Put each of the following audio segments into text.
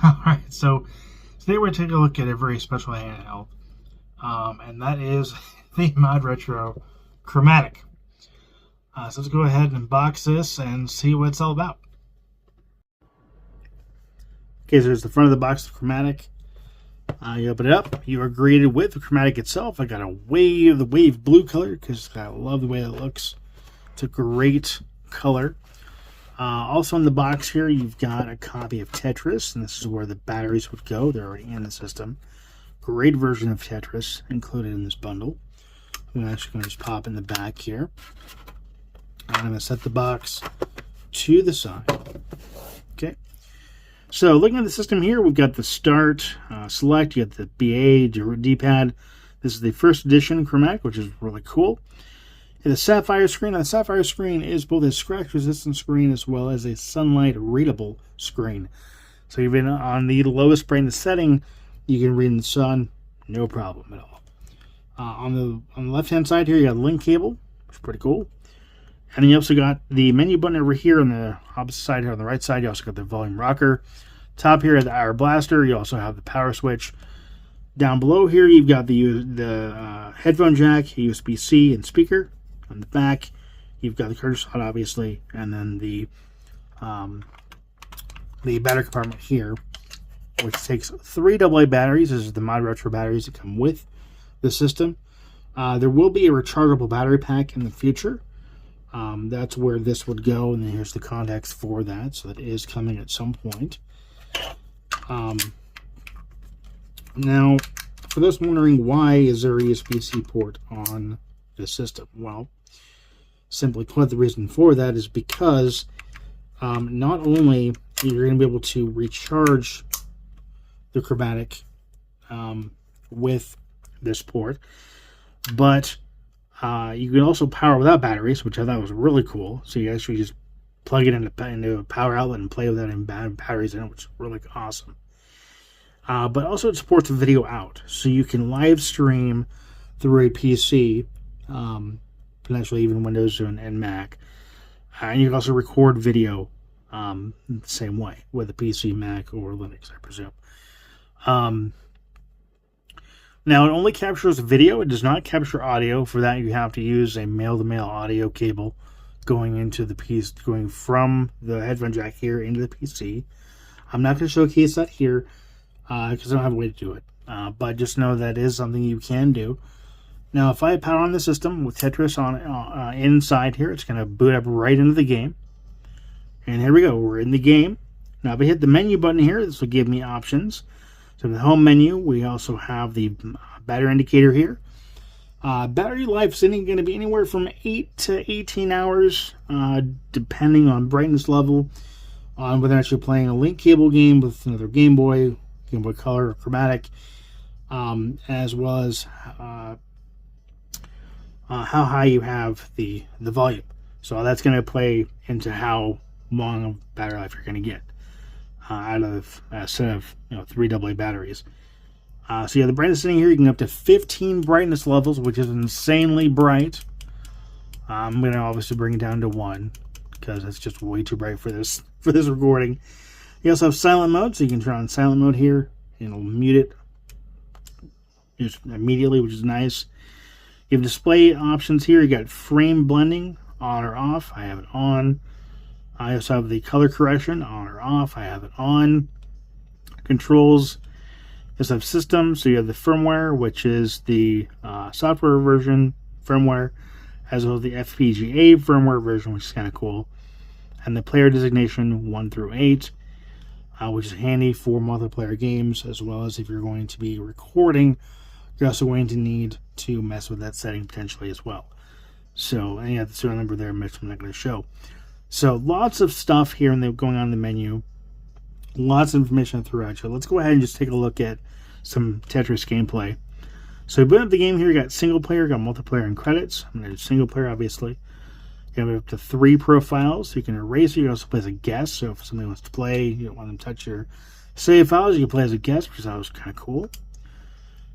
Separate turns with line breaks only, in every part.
Alright, so today we're taking a look at a very special handheld, and that is the ModRetro Chromatic. So let's go ahead and unbox this and see what it's all about. Okay, so there's the front of the box of Chromatic. You open it up, you are greeted with the Chromatic itself. I got the wave blue color because I love the way it looks. It's a great color. Also in the box here, you've got a copy of Tetris, and this is where the batteries would go. They're already in the system. Great version of Tetris included in this bundle. I'm actually going to just pop in the back here. And I'm going to set the box to the side. Okay. So looking at the system here, we've got the Start, Select, you got the BA, D-pad. This is the first edition Chromatic, which is really cool. And the Sapphire screen. Now, the Sapphire screen is both a scratch-resistant screen as well as a sunlight-readable screen. So even on the lowest brightness setting, you can read in the sun, no problem at all. On the left-hand side here, you got a link cable, which is pretty cool. And then you also got the menu button over here on the opposite side here on the right side. You also got the volume rocker. Top here, the hour blaster. You also have the power switch. Down below here, you've got the headphone jack, USB-C, and speaker. On the back, you've got the cartridge slot, obviously, and then the battery compartment here, which takes 3 AA batteries. This is the ModRetro batteries that come with the system. There will be a rechargeable battery pack in the future. That's where this would go, and then here's the contacts for that, so that is coming at some point. Now, for those wondering, why is there a USB-C port on the system? Well, simply put, the reason for that is because not only you're going to be able to recharge the Chromatic with this port, but you can also power without batteries, which I thought was really cool. So you actually just plug it into a power outlet and play with that and batteries in it, which is really awesome. But also it supports video out, so you can live stream through a PC, potentially even Windows and Mac. And you can also record video the same way with a PC, Mac, or Linux, I presume. Now, it only captures video. It does not capture audio. For that, you have to use a male-to-male audio cable going into the PC, going from the headphone jack here into the PC. I'm not going to showcase that here because I don't have a way to do it. But just know that is something you can do. Now, if I power on the system with Tetris on inside here, it's going to boot up right into the game. And here we go. We're in the game. Now, if I hit the menu button here, this will give me options. So in the home menu, we also have the battery indicator here. Battery life is going to be anywhere from 8 to 18 hours, depending on brightness level, on whether or not you're playing a link cable game with another Game Boy Color, or Chromatic, as well as how high you have the volume. So that's going to play into how long of battery life you're going to get out of a set of 3 AA batteries. So yeah, the brightness setting here, you can go up to 15 brightness levels, which is insanely bright. I'm going to obviously bring it down to 1 because it's just way too bright for this recording. You also have silent mode, so you can turn on silent mode here, and it'll mute it just immediately, which is nice. You have display options here. You got frame blending, on or off. I have it on. I also have the color correction, on or off. I have it on. Controls. You also have system, so you have the firmware, which is the software version firmware, as well as the FPGA firmware version, which is kind of cool. And the player designation 1 through 8, which is handy for multiplayer games, as well as if you're going to be recording, you're also going to need to mess with that setting potentially as well. So, and you have the serial number there, which I'm not going to show. So, lots of stuff here going on in the menu. Lots of information throughout you. Let's go ahead and just take a look at some Tetris gameplay. So, boot up the game here. You got single player, you got multiplayer, and credits. I'm going to do single player, obviously. You have up to 3 profiles. So you can erase it. You can also play as a guest. So, if somebody wants to play, you don't want them to touch your save files, you can play as a guest, which I thought was kind of cool.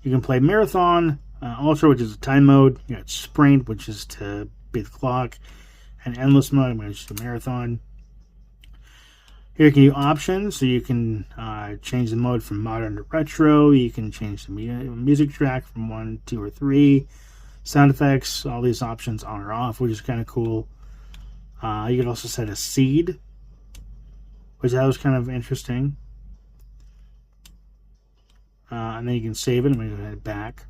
You can play Marathon, Ultra, which is a time mode. You got Sprint, which is to beat the clock. And Endless mode, I'm going to do Marathon. Here you can do options, so you can change the mode from modern to retro. You can change the music track from 1, 2, or 3. Sound effects, all these options on or off, which is kind of cool. You can also set a seed, which that was kind of interesting. And then you can save it. I'm going to head back.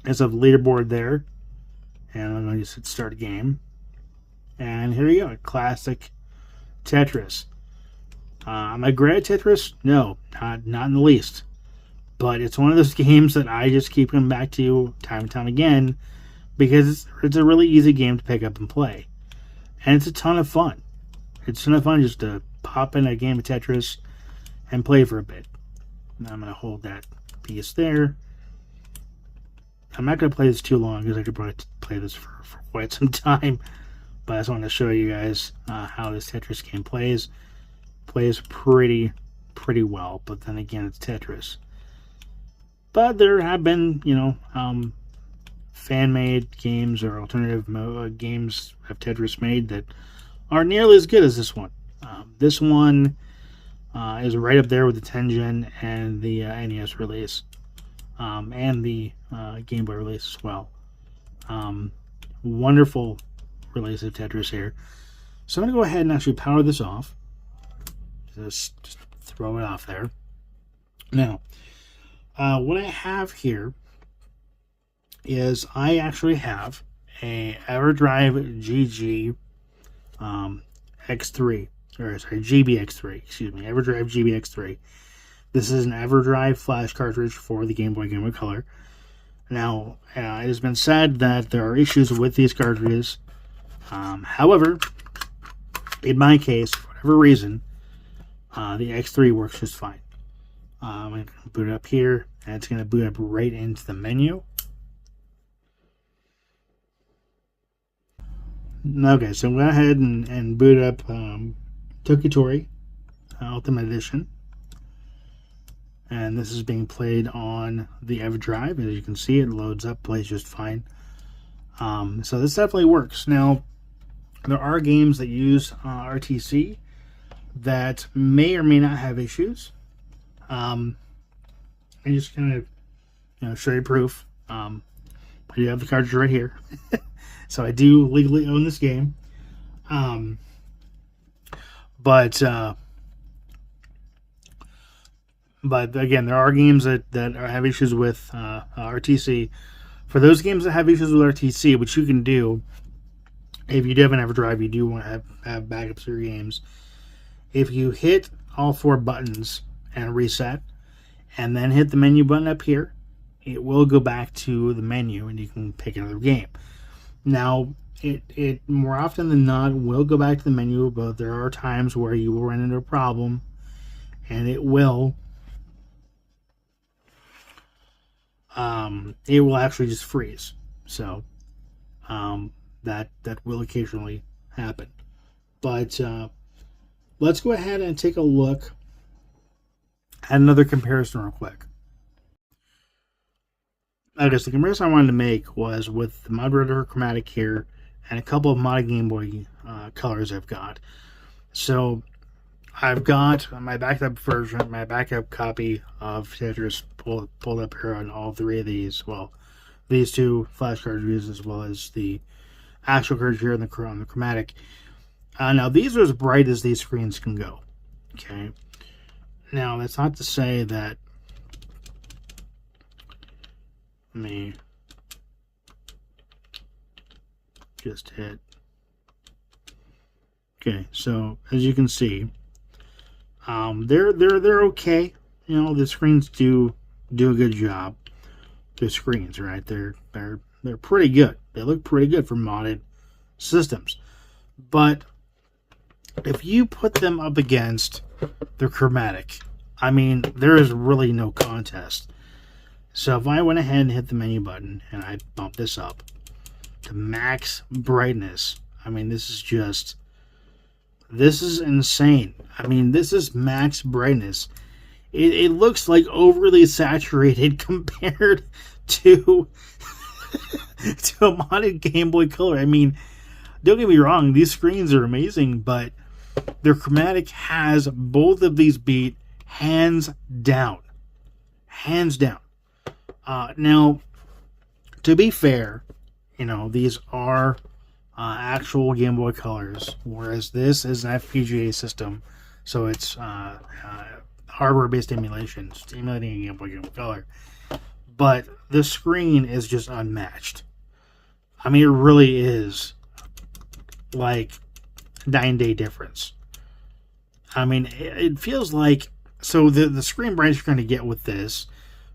There's a leaderboard there. And I'm going to hit start game. And here you go, classic Tetris. Am I great at Tetris? No, not in the least. But it's one of those games that I just keep coming back to time and time again because it's a really easy game to pick up and play. And it's a ton of fun. It's a ton of fun just to pop in a game of Tetris and play for a bit. Now I'm going to hold that piece there. I'm not going to play this too long because I could probably play this for quite some time. But I just wanted to show you guys how this Tetris game plays. Plays pretty well, but then again, it's Tetris. But there have been, fan-made games or alternative games of Tetris made that aren't nearly as good as this one. This one is right up there with the Tengen and the NES release, and the Game Boy release as well. Wonderful release of Tetris here. So I'm going to go ahead and actually power this off. Just throw it off there. Now, what I have here is I actually have a EverDrive GG X3, or sorry, GBX3, excuse me, EverDrive GBX3. This is an EverDrive flash cartridge for the Game Boy Color. Now, it has been said that there are issues with these cartridges. However, in my case, for whatever reason, the X3 works just fine. I'm going to boot it up here, and it's going to boot up right into the menu. Okay, so I'm going to go ahead and boot up Tokitori Ultimate Edition. And this is being played on the EverDrive. As you can see, it loads up, plays just fine. So this definitely works. Now, there are games that use RTC that may or may not have issues. I just kind of show you proof. I do have the cartridge right here. So I do legally own this game. But again, there are games that have issues with RTC. For those games that have issues with RTC, which you can do, if you do have an EverDrive, you do want to have backups for your games. If you hit all 4 buttons and reset, and then hit the menu button up here, it will go back to the menu and you can pick another game. Now, it more often than not will go back to the menu, but there are times where you will run into a problem and it will actually just freeze. So that will occasionally happen. But let's go ahead and take a look at another comparison real quick. Okay, so the comparison I wanted to make was with the ModRetro Chromatic here and a couple of my Game Boy colors I've got. So I've got my backup version, my backup copy of Tetris pulled up here on all 3 of these. Well, these 2 flash cartridges as well as the actual cartridge here on the Chromatic. Now, these are as bright as these screens can go. Okay. Now, that's not to say that. Let me just hit. Okay, so as you can see, they're okay. The screens do a good job. The screens, right? They're pretty good. They look pretty good for modded systems. But if you put them up against the Chromatic, I mean, there is really no contest. So if I went ahead and hit the menu button and I bump this up to max brightness, I mean, this is insane. I mean, this is max brightness. It looks like overly saturated compared to to a modded Game Boy Color. I mean, don't get me wrong, these screens are amazing, but The Chromatic has both of these beat hands down. Hands down. Now, to be fair, these are actual Game Boy Colors, whereas this is an FPGA system, so it's hardware-based emulation, emulating a Game Boy Color. But the screen is just unmatched. I mean, it really is like a 9-day difference. I mean, it feels like, so the screen brightness you're going to get with this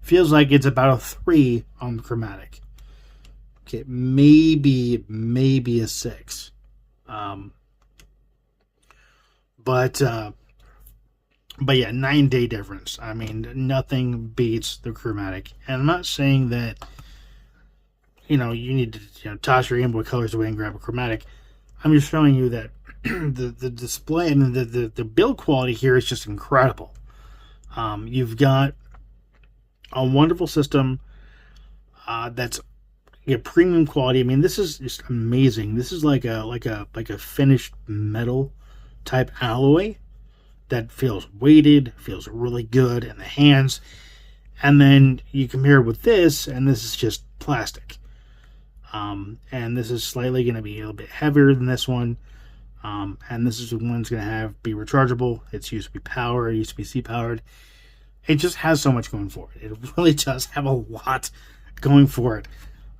feels like it's about a 3 on the Chromatic. Okay, maybe a 6. But yeah, 9-day difference. I mean, nothing beats the Chromatic. And I'm not saying that, you need to toss your Game Boy Colors away and grab a Chromatic. I'm just showing you that the display and the build quality here is just incredible. You've got a wonderful system that's premium quality. I mean, this is just amazing. This is like a finished metal type alloy that feels weighted, feels really good in the hands. And then you compare it with this, and this is just plastic. And this is slightly going to be a little bit heavier than this one. And this is the one's going to be rechargeable. It's USB power, USB-C powered. It just has so much going for it. It really does have a lot going for it.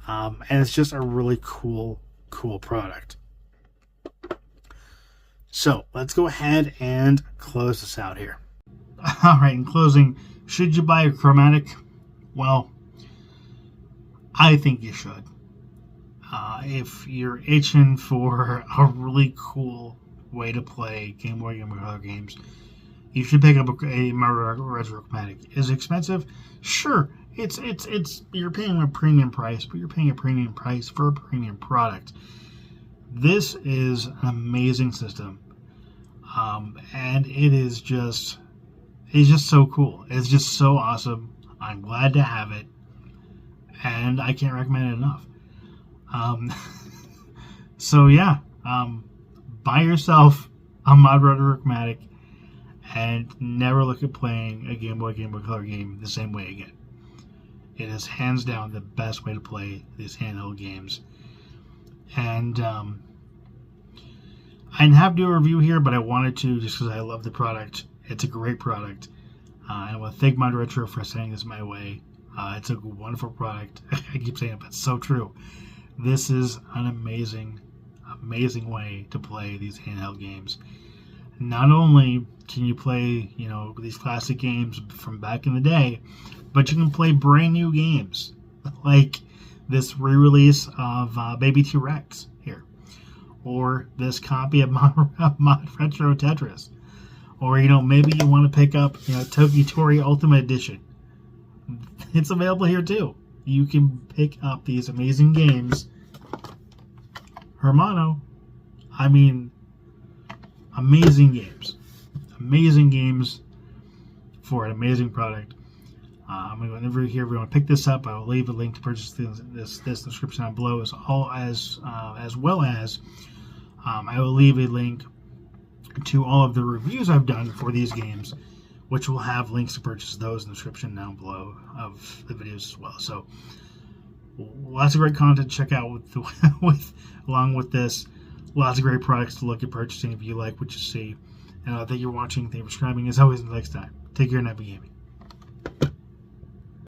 And it's just a really cool product. So let's go ahead and close this out here. All right, in closing, should you buy a Chromatic? Well, I think you should. If you're itching for a really cool way to play Game Boy Color games, you should pick up a ModRetro Chromatic. Is it expensive? Sure. It's you're paying a premium price, but you're paying a premium price for a premium product. This is an amazing system. And it's just so cool. It's just so awesome. I'm glad to have it, and I can't recommend it enough. So yeah, buy yourself a ModRetro Chromatic and never look at playing a Game Boy Color game the same way again. It is hands down the best way to play these handheld games. And I didn't have to do a review here, but I wanted to just because I love the product. It's a great product. And I want to thank ModRetro for sending this my way. It's a wonderful product. I keep saying it, but it's so true. This is an amazing way to play these handheld games. Not only can you play, these classic games from back in the day, but you can play brand new games like this re-release of Baby T-Rex here, or this copy of ModRetro Tetris, or maybe you want to pick up Toki Tori Ultimate Edition. It's available here too. You can pick up these amazing games. Hermano, I mean, amazing games. Amazing games for an amazing product. I'm going to go over here. If you want to pick this up, I will leave a link to purchase this description down below, as well as I will leave a link to all of the reviews I've done for these games, which will have links to purchase those in the description down below of the videos as well. So lots of great content to check out along with this. Lots of great products to look at purchasing if you like what you see. And thank you for watching. Thank you for subscribing. As always, until next time, take care and happy gaming.